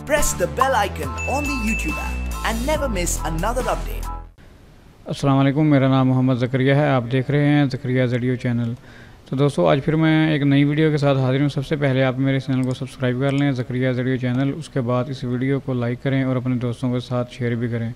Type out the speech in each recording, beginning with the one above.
Press the bell icon on the YouTube app and never miss another update. अस्सलाम वालेकुम, मेरा नाम मोहम्मद ज़करिया है। आप देख रहे हैं ज़करिया वीडियो चैनल। तो दोस्तों, आज फिर मैं एक नई वीडियो के साथ हाजिर हूँ। सबसे पहले आप मेरे चैनल को सब्सक्राइब कर लें, ज़करिया वीडियो चैनल। उसके बाद इस वीडियो को लाइक करें और अपने दोस्तों के साथ शेयर भी करें।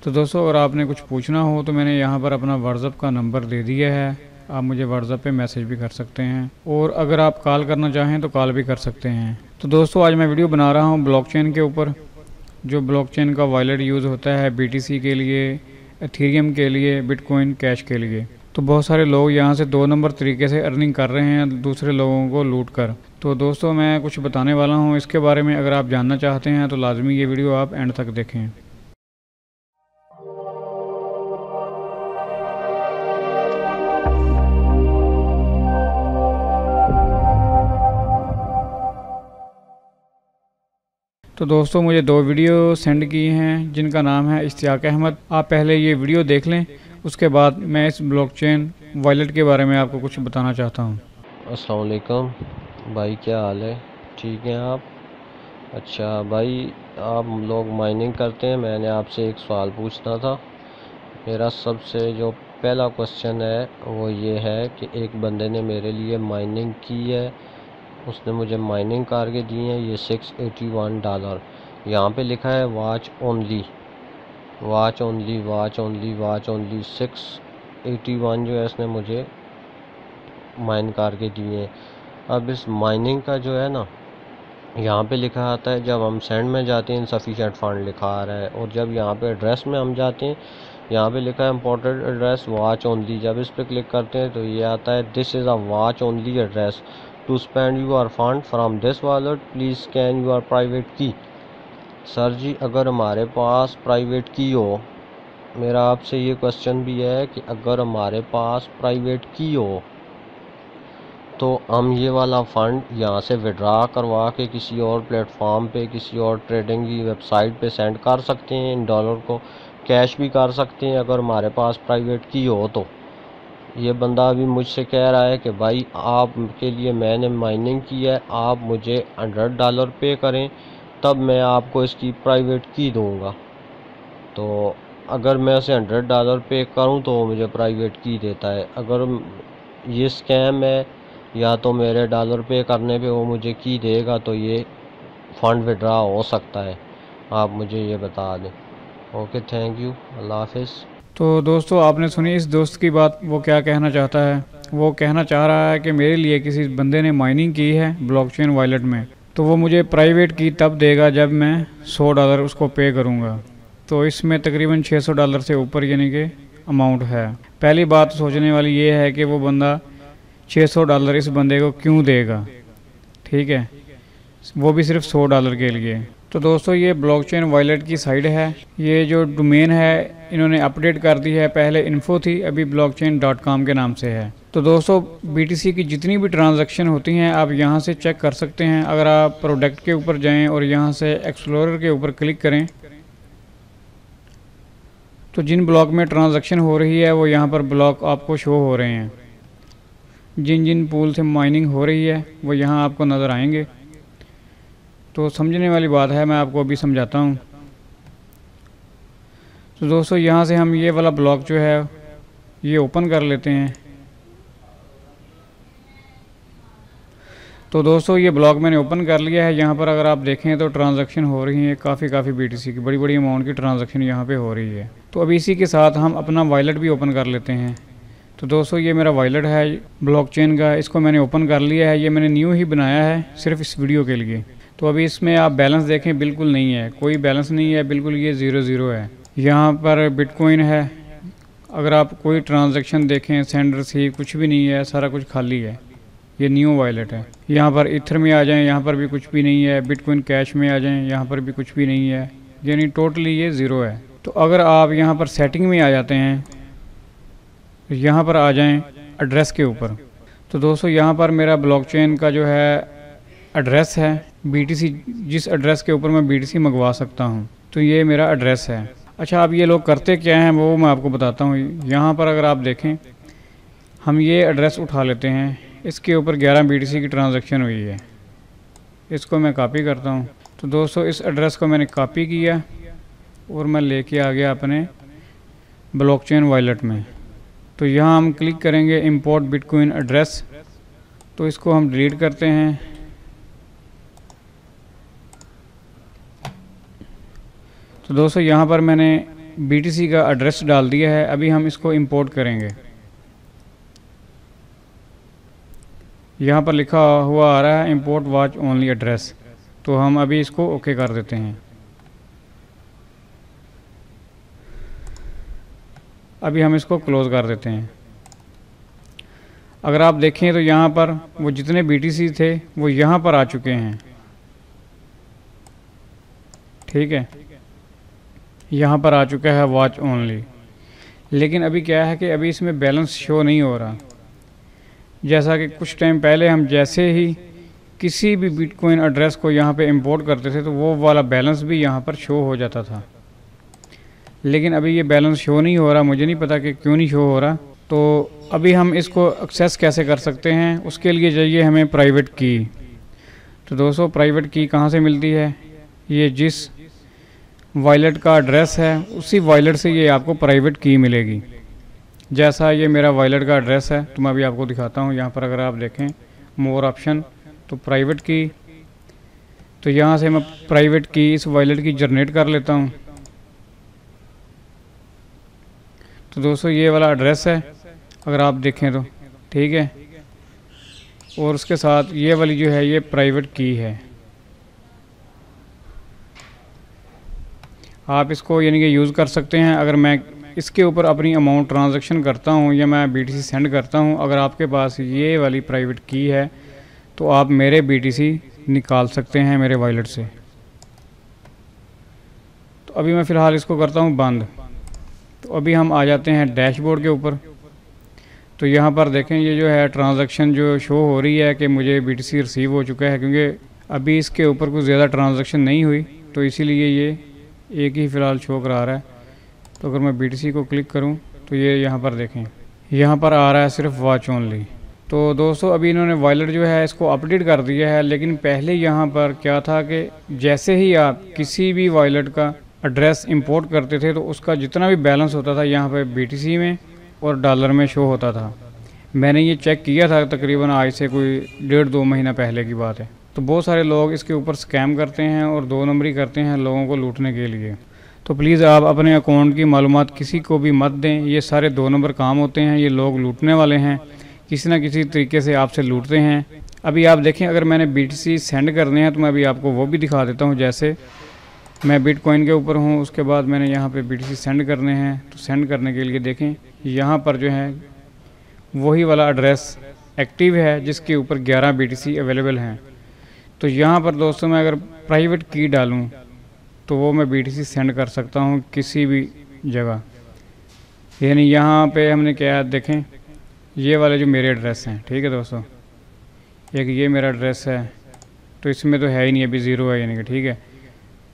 तो दोस्तों, अगर आपने कुछ पूछना हो तो मैंने यहाँ पर अपना व्हाट्सएप का नंबर दे दिया है। आप मुझे व्हाट्सएप पे मैसेज भी कर सकते हैं और अगर आप कॉल करना चाहें तो कॉल भी कर सकते हैं। तो दोस्तों, आज मैं वीडियो बना रहा हूँ ब्लॉकचेन के ऊपर, जो ब्लॉकचेन का वॉलेट यूज़ होता है BTC के लिए, एथेरियम के लिए, बिटकॉइन कैश के लिए। तो बहुत सारे लोग यहाँ से 2 नंबर तरीके से अर्निंग कर रहे हैं, दूसरे लोगों को लूट कर। तो दोस्तों, मैं कुछ बताने वाला हूँ इसके बारे में। अगर आप जानना चाहते हैं तो लाजमी ये वीडियो आप एंड तक देखें। तो दोस्तों, मुझे 2 वीडियो सेंड की हैं जिनका नाम है इश्तियाक अहमद। आप पहले ये वीडियो देख लें, उसके बाद मैं इस ब्लॉकचेन वॉलेट के बारे में आपको कुछ बताना चाहता हूँ। अस्सलाम वालेकुम भाई, क्या हाल है? ठीक हैं आप? अच्छा भाई, आप लोग माइनिंग करते हैं। मैंने आपसे एक सवाल पूछना था। मेरा सबसे जो पहला क्वेश्चन है वो ये है कि एक बंदे ने मेरे लिए माइनिंग की है, उसने मुझे माइनिंग करके दी है ये $681। यहाँ पे लिखा है watch only, watch only, watch only, watch only. 681 जो है इसने मुझे माइन करके दिए हैं। अब इस माइनिंग का जो है ना, यहाँ पे लिखा आता है जब हम सेंड में जाते हैं इनसफिशिएंट फंड लिखा आ रहा है, और जब यहाँ पे एड्रेस में हम जाते हैं यहाँ पे लिखा है इम्पोर्टेड एड्रेस वॉच ओनली। जब इस पे क्लिक करते हैं तो ये आता है this is a watch only address to spend your fund from this wallet, please scan your private key. Sir ji, अगर हमारे पास प्राइवेट की हो, मेरा आपसे ये क्वेश्चन भी है कि अगर हमारे पास प्राइवेट की हो तो हम ये वाला फ़ंड यहाँ से विड्रा करवा के किसी और प्लेटफॉर्म पे, किसी और ट्रेडिंग की वेबसाइट पे सेंड कर सकते हैं। इन डॉलर को कैश भी कर सकते हैं अगर हमारे पास प्राइवेट की हो तो। ये बंदा अभी मुझसे कह रहा है कि भाई आपके लिए मैंने माइनिंग की है, आप मुझे $100 पे करें तब मैं आपको इसकी प्राइवेट की दूँगा। तो अगर मैं उसे $100 पे करूँ तो वो मुझे प्राइवेट की देता है। अगर ये स्कैम है या तो मेरे डॉलर पे करने पे वो मुझे की देगा, तो ये फ़ंड विड्रा हो सकता है। आप मुझे ये बता दें। ओके, थैंक यू, अल्लाह हाफिज़। तो दोस्तों, आपने सुनी इस दोस्त की बात। वो क्या कहना चाहता है? वो कहना चाह रहा है कि मेरे लिए किसी बंदे ने माइनिंग की है ब्लॉकचेन वॉलेट में, तो वो मुझे प्राइवेट की तब देगा जब मैं $100 उसको पे करूँगा। तो इसमें तकरीबन $600 से ऊपर यानी कि अमाउंट है। पहली बात सोचने वाली ये है कि वो बंदा $600 इस बंदे को क्यों देगा, ठीक है, वो भी सिर्फ $100 के लिए। तो दोस्तों, ये ब्लॉकचेन वॉलेट की साइट है। ये जो डोमेन है इन्होंने अपडेट कर दी है, पहले इन्फो थी, अभी blockchain.com के नाम से है। तो दोस्तों, BTC की जितनी भी ट्रांजैक्शन होती हैं आप यहाँ से चेक कर सकते हैं। अगर आप प्रोडक्ट के ऊपर जाएं और यहाँ से एक्सप्लोरर के ऊपर क्लिक करें तो जिन ब्लॉक में ट्रांजैक्शन हो रही है वो यहाँ पर ब्लॉक आपको शो हो रहे हैं। जिन जिन पूल से माइनिंग हो रही है वो यहाँ आपको नज़र आएंगे। तो समझने वाली बात है, मैं आपको अभी समझाता हूँ। तो दोस्तों, यहाँ से हम ये वाला ब्लॉक जो है ये ओपन कर लेते हैं। तो दोस्तों, ये ब्लॉक मैंने ओपन कर लिया है। यहाँ पर अगर आप देखें तो ट्रांजैक्शन हो रही है काफ़ी BTC की, बड़ी बड़ी अमाउंट की ट्रांजैक्शन यहाँ पे हो रही है। तो अभी इसी के साथ हम अपना वॉलेट भी ओपन कर लेते हैं। तो दोस्तों, ये मेरा वॉलेट है ब्लॉकचेन का, इसको मैंने ओपन कर लिया है। ये मैंने न्यू ही बनाया है सिर्फ इस वीडियो के लिए। तो अभी इसमें आप बैलेंस देखें, बिल्कुल नहीं है, कोई बैलेंस नहीं है, बिल्कुल ये 0 है। यहाँ पर बिटकॉइन है। अगर आप कोई ट्रांजैक्शन देखें, सेंड रिसीव, कुछ भी नहीं है, सारा कुछ खाली है। ये न्यू वॉलेट है। यहाँ पर इथर में आ जाएं, यहाँ पर भी कुछ भी नहीं है। बिटकॉइन कैश में आ जाएं, यहाँ पर भी कुछ भी नहीं है, यानी टोटली ये 0 है। तो अगर आप यहाँ पर सेटिंग में आ जाते हैं, यहाँ पर आ जाएं एड्रेस के ऊपर, तो दोस्तों यहाँ पर मेरा ब्लॉकचेन का जो है एड्रेस है BTC, जिस एड्रेस के ऊपर मैं BTC मंगवा सकता हूँ, तो ये मेरा एड्रेस है। अच्छा, अब ये लोग करते क्या हैं वो मैं आपको बताता हूँ। यहाँ पर अगर आप देखें, हम ये एड्रेस उठा लेते हैं, इसके ऊपर 11 BTC की ट्रांजैक्शन हुई है। इसको मैं कॉपी करता हूँ। तो दोस्तों इस एड्रेस को मैंने कॉपी किया और मैं लेके आ गया अपने ब्लॉकचेन वॉलेट में। तो यहाँ हम क्लिक करेंगे इंपोर्ट बिटकॉइन एड्रेस, तो इसको हम डिलीट करते हैं। तो दोस्तों यहाँ पर मैंने BTC का एड्रेस डाल दिया है। अभी हम इसको इंपोर्ट करेंगे। यहाँ पर लिखा हुआ आ रहा है इंपोर्ट वॉच ओनली एड्रेस, तो हम अभी इसको ओके कर देते हैं। अभी हम इसको क्लोज़ कर देते हैं। अगर आप देखें तो यहाँ पर वो जितने BTC थे वो यहाँ पर आ चुके हैं, ठीक है, यहाँ पर आ चुका है वॉच ओनली। लेकिन अभी क्या है कि अभी इसमें बैलेंस शो नहीं हो रहा। जैसा कि कुछ टाइम पहले हम जैसे ही किसी भी बिटकॉइन एड्रेस को यहाँ पे इंपोर्ट करते थे तो वो वाला बैलेंस भी यहाँ पर शो हो जाता था, लेकिन अभी ये बैलेंस शो नहीं हो रहा। मुझे नहीं पता कि क्यों नहीं शो हो रहा। तो अभी हम इसको एक्सेस कैसे कर सकते हैं, उसके लिए चाहिए हमें प्राइवेट की। तो दोस्तों प्राइवेट की कहाँ से मिलती है? ये जिस वॉलेट का एड्रेस है उसी वॉलेट से ये आपको प्राइवेट की मिलेगी। जैसा ये मेरा वॉलेट का एड्रेस है तो मैं अभी आपको दिखाता हूँ। यहाँ पर अगर आप देखें मोर ऑप्शन, तो प्राइवेट की, तो यहाँ से मैं प्राइवेट की इस वॉलेट की जनरेट कर लेता हूँ। तो दोस्तों ये वाला एड्रेस है अगर आप देखें तो, ठीक है, और उसके साथ ये वाली जो है ये प्राइवेट की है। आप इसको यानी कि यूज़ कर सकते हैं। अगर मैं इसके ऊपर अपनी अमाउंट ट्रांजैक्शन करता हूँ या मैं BTC सेंड करता हूँ, अगर आपके पास ये वाली प्राइवेट की है तो आप मेरे BTC निकाल सकते हैं मेरे वॉलेट से। तो अभी मैं फ़िलहाल इसको करता हूँ बंद। तो अभी हम आ जाते हैं डैशबोर्ड के ऊपर। तो यहाँ पर देखें ये जो है ट्रांजैक्शन जो शो हो रही है कि मुझे BTC रिसीव हो चुका है, क्योंकि अभी इसके ऊपर कुछ ज़्यादा ट्रांजैक्शन नहीं हुई, तो इसीलिए ये एक ही फ़िलहाल शो करा रहा है। तो अगर मैं BTC को क्लिक करूं तो ये यहाँ पर देखें, यहाँ पर आ रहा है सिर्फ वॉच ओनली। तो दोस्तों अभी इन्होंने वॉलेट जो है इसको अपडेट कर दिया है, लेकिन पहले यहाँ पर क्या था कि जैसे ही आप किसी भी वॉलेट का एड्रेस इंपोर्ट करते थे तो उसका जितना भी बैलेंस होता था यहाँ पर BTC में और डॉलर में शो होता था। मैंने ये चेक किया था, तकरीबन आज से कोई 1.5-2 महीना पहले की बात है। तो बहुत सारे लोग इसके ऊपर स्कैम करते हैं और 2 नंबरी करते हैं लोगों को लूटने के लिए। तो प्लीज़ आप अपने अकाउंट की मालूमात किसी को भी मत दें। ये सारे 2 नंबर काम होते हैं, ये लोग लूटने वाले हैं, किसी ना किसी तरीके से आपसे लूटते हैं। अभी आप देखें अगर मैंने BTC सेंड करने हैं तो मैं अभी आपको वो भी दिखा देता हूँ। जैसे मैं बिटकॉइन के ऊपर हूँ, उसके बाद मैंने यहाँ पे BTC सेंड करने हैं। तो सेंड करने के लिए देखें यहाँ पर जो है वही वाला एड्रेस एक्टिव है जिसके ऊपर 11 BTC अवेलेबल हैं। तो यहाँ पर दोस्तों मैं अगर प्राइवेट की डालूँ तो वो मैं BTC सेंड कर सकता हूँ किसी भी जगह। यानी यहाँ पे हमने क्या देखें ये वाले जो मेरे एड्रेस हैं, ठीक है दोस्तों, एक ये मेरा एड्रेस है तो इसमें तो है ही नहीं, अभी 0 है यानी कि, ठीक है।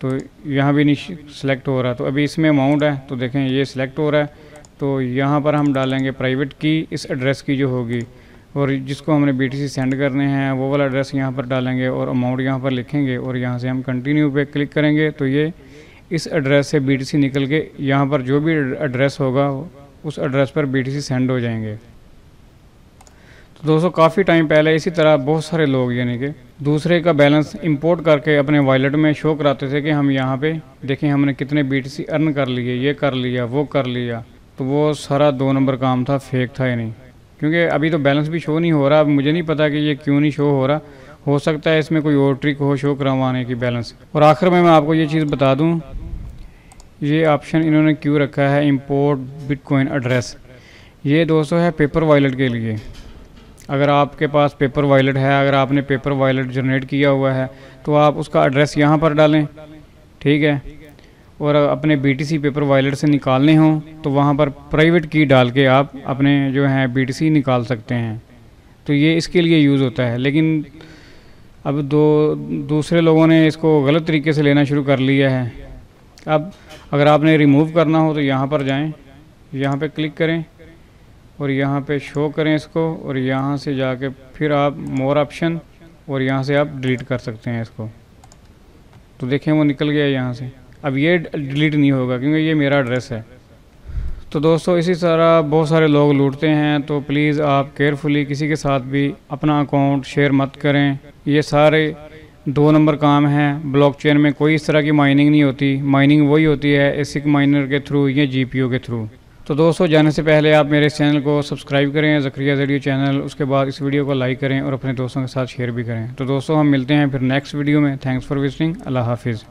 तो यहाँ भी नहीं सिलेक्ट हो रहा, तो अभी इसमें अमाउंट है तो देखें ये सिलेक्ट हो रहा है। तो यहाँ पर हम डालेंगे प्राइवेट की इस एड्रेस की जो होगी, और जिसको हमने BTC सेंड करने हैं वो वाला एड्रेस यहाँ पर डालेंगे और अमाउंट यहाँ पर लिखेंगे और यहाँ से हम कंटिन्यू पे क्लिक करेंगे। तो ये इस एड्रेस से BTC निकल के यहाँ पर जो भी एड्रेस होगा उस एड्रेस पर BTC सेंड हो जाएंगे। तो दोस्तों काफ़ी टाइम पहले इसी तरह बहुत सारे लोग यानी कि दूसरे का बैलेंस इंपोर्ट करके अपने वॉलेट में शो कराते थे कि हम यहाँ पे देखें हमने कितने BTC अर्न कर लिए, ये कर लिया, वो कर लिया। तो वो सारा 2 नंबर काम था, फेक था ही नहीं, क्योंकि अभी तो बैलेंस भी शो नहीं हो रहा। अब मुझे नहीं पता कि ये क्यों नहीं शो हो रहा, हो सकता है इसमें कोई और ट्रिक हो शो करवाने की बैलेंस। और आखिर में मैं आपको ये चीज़ बता दूं, ये ऑप्शन इन्होंने क्यों रखा है इंपोर्ट बिटकॉइन एड्रेस। ये दोस्तों है पेपर वॉलेट के लिए। अगर आपके पास पेपर वॉलेट है, अगर आपने पेपर वॉलेट जनरेट किया हुआ है तो आप उसका एड्रेस यहाँ पर डालें, ठीक है, और अपने BTC पेपर वॉलेट से निकालने हों तो वहाँ पर प्राइवेट की डाल के आप अपने जो है BTC निकाल सकते हैं। तो ये इसके लिए यूज़ होता है। लेकिन अब दूसरे लोगों ने इसको गलत तरीके से लेना शुरू कर लिया है। अब अगर आपने रिमूव करना हो तो यहाँ पर जाएं, यहाँ पे क्लिक करें और यहाँ पे शो करें इसको, और यहाँ से जाके फिर आप मोर ऑप्शन और यहाँ से आप डिलीट कर सकते हैं इसको। तो देखें वो निकल गया यहाँ से। अब ये डिलीट नहीं होगा क्योंकि ये मेरा एड्रेस है। तो दोस्तों इसी तरह बहुत सारे लोग लूटते हैं, तो प्लीज़ आप केयरफुली किसी के साथ भी अपना अकाउंट शेयर मत करें। ये सारे 2 नंबर काम हैं। ब्लॉकचेन में कोई इस तरह की माइनिंग नहीं होती। माइनिंग वही होती है एसिक माइनर के थ्रू या GPU के थ्रू। तो दोस्तों जाने से पहले आप मेरे इस चैनल को सब्सक्राइब करें, ज़करिया ज़रिए चैनल। उसके बाद इस वीडियो को लाइक करें और अपने दोस्तों के साथ शेयर भी करें। तो दोस्तों हम मिलते हैं फिर नेक्स्ट वीडियो में। Thanks for visiting. अल्लाह हाफिज़।